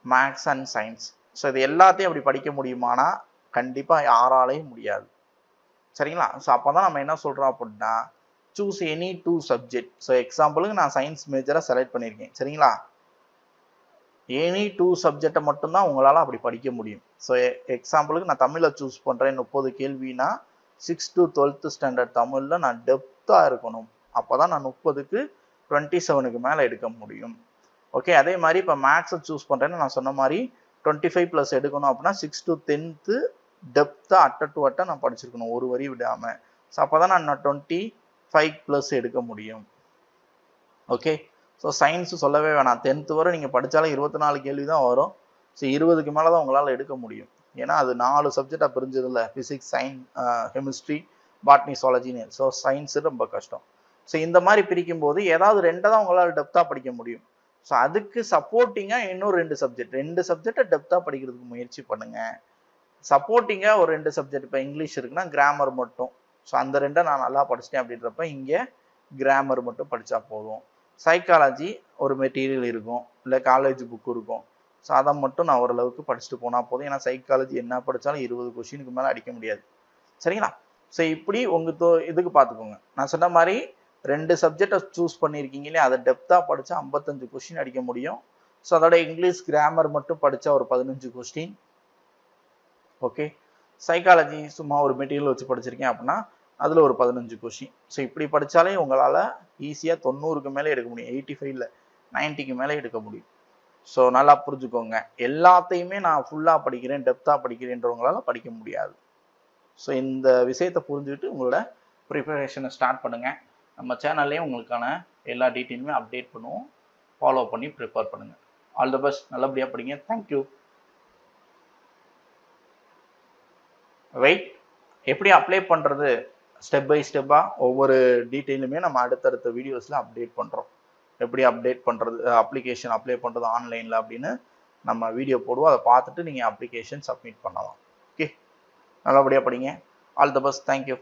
maths and science, so இது எல்லாத்தையும் அப்படி படிக்க முடியுமானா கண்டிப்பாக யாராலையும் முடியாது. சரிங்களா? ஸோ அப்போ தான் நம்ம என்ன சொல்கிறோம் அப்படின்னா சூஸ் எனி 2 சப்ஜெக்ட். ஸோ எக்ஸாம்பிளுக்கு நான் சயின்ஸ் மேஜராக செலக்ட் பண்ணியிருக்கேன். சரிங்களா? எனி 2 சப்ஜெக்டை மட்டும்தான் உங்களால் அப்படி படிக்க முடியும். ஸோ எக்ஸாம்பிளுக்கு நான் தமிழை சூஸ் பண்ணுறேன். 30 கேள்வினா 6th to 12th ஸ்டாண்டர்ட் தமிழில் நான் டெப்த்தாக இருக்கணும். அப்போ தான் நான் 30க்கு 27க்கு மேலே எடுக்க முடியும். ஓகே, அதே மாதிரி இப்போ மேக்ஸை சூஸ் பண்ணுறேன்னு நான் சொன்ன மாதிரி 25+ எடுக்கணும் அப்படின்னா 6th to 10th டெப்த்தாக அட்டை நான் படிச்சிருக்கணும், ஒரு வரி விடாமல். ஸோ அப்போ தான் நான் 25+ எடுக்க முடியும். ஓகே, ஸோ சயின்ஸு சொல்லவே வேணாம். 10th வரை நீங்கள் படித்தாலே 24 கேள்வி தான் வரும். ஸோ 20க்கு மேலே தான் உங்களால் எடுக்க முடியும். ஏன்னா அது 4 சப்ஜெக்டாக பிரிஞ்சதில்ல, ஃபிசிக்ஸ், கெமிஸ்ட்ரி, பாட்னி, சுவாலஜின்னு. ஸோ சயின்ஸு ரொம்ப கஷ்டம். ஸோ இந்த மாதிரி பிரிக்கும் போது ஏதாவது 2 தான் உங்களால் டெப்த்தாக படிக்க முடியும். ஸோ அதுக்கு சப்போர்ட்டிங்காக இன்னும் 2 சப்ஜெக்டை டெப்த்தாக படிக்கிறதுக்கு முயற்சி பண்ணுங்கள். சப்போர்ட்டிங்காக ஒரு 2 சப்ஜெக்ட், இப்போ இங்கிலீஷ் இருக்குன்னா கிராமர் மட்டும், ஸோ அந்த ரெண்டை நான் நல்லா படிச்சிட்டேன் அப்படின்றப்ப இங்கே கிராமர் மட்டும் படித்தா போதும். சைக்காலஜி ஒரு மெட்டீரியல் இருக்கும், இல்லை காலேஜ் புக் இருக்கும். ஸோ அதை மட்டும் நான் ஓரளவுக்கு படிச்சுட்டு போனால் போதும். ஏன்னா சைக்காலஜி என்ன படித்தாலும் 20 கொஷினுக்கு மேலே அடிக்க முடியாது. சரிங்களா? ஸோ இப்படி உங்கள் இதுக்கு பார்த்துக்கோங்க. நான் சொன்ன மாதிரி 2 சப்ஜெக்டை சூஸ் பண்ணியிருக்கீங்க இல்லையா, அதை டெப்த்தாக படித்தா 55 கொஷின் அடிக்க முடியும். ஸோ அதோட இங்கிலீஷ் கிராமர் மட்டும் படித்தா ஒரு 15 கொஸ்டின். ஓகே, சைக்காலஜி சும்மா ஒரு மெட்டீரியல் வச்சு படிச்சிருக்கேன் அப்படின்னா அதில் ஒரு 15 கொஸ்டின். ஸோ இப்படி படித்தாலே உங்களால் ஈஸியாக 90க்கு மேலே எடுக்க முடியும். 85 90க்கு மேலே எடுக்க முடியும். ஸோ நல்லா புரிஞ்சுக்கோங்க. எல்லாத்தையுமே நான் ஃபுல்லாக படிக்கிறேன், டெப்த்தாக படிக்கிறேன்றவங்களால படிக்க முடியாது. ஸோ இந்த விஷயத்தை புரிஞ்சுக்கிட்டு உங்களோட ப்ரிப்பரேஷனை ஸ்டார்ட் பண்ணுங்கள். நம்ம சேனல்லையும் உங்களுக்கான எல்லா டீட்டெயிலுமே அப்டேட் பண்ணுவோம். ஃபாலோ பண்ணி ப்ரிப்பேர் பண்ணுங்கள். All the best. நல்லபடியாக படிங்க. தேங்க்யூ. வெயிட், எப்படி அப்ளை பண்ணுறது ஸ்டெப் பை ஸ்டெப்பாக ஒவ்வொரு டீட்டெயிலுமே நம்ம அடுத்தடுத்த வீடியோஸில் அப்டேட் பண்ணுறோம். எப்படி அப்டேட் பண்ணுறது, அப்ளிகேஷன் அப்ளை பண்ணுறது ஆன்லைனில் அப்படின்னு நம்ம வீடியோ போடுவோம். அதை பார்த்துட்டு நீங்கள் அப்ளிகேஷன் சப்மிட் பண்ணலாம். ஓகே, நல்லபடியாக படிங்க. All the best. தேங்க்யூ.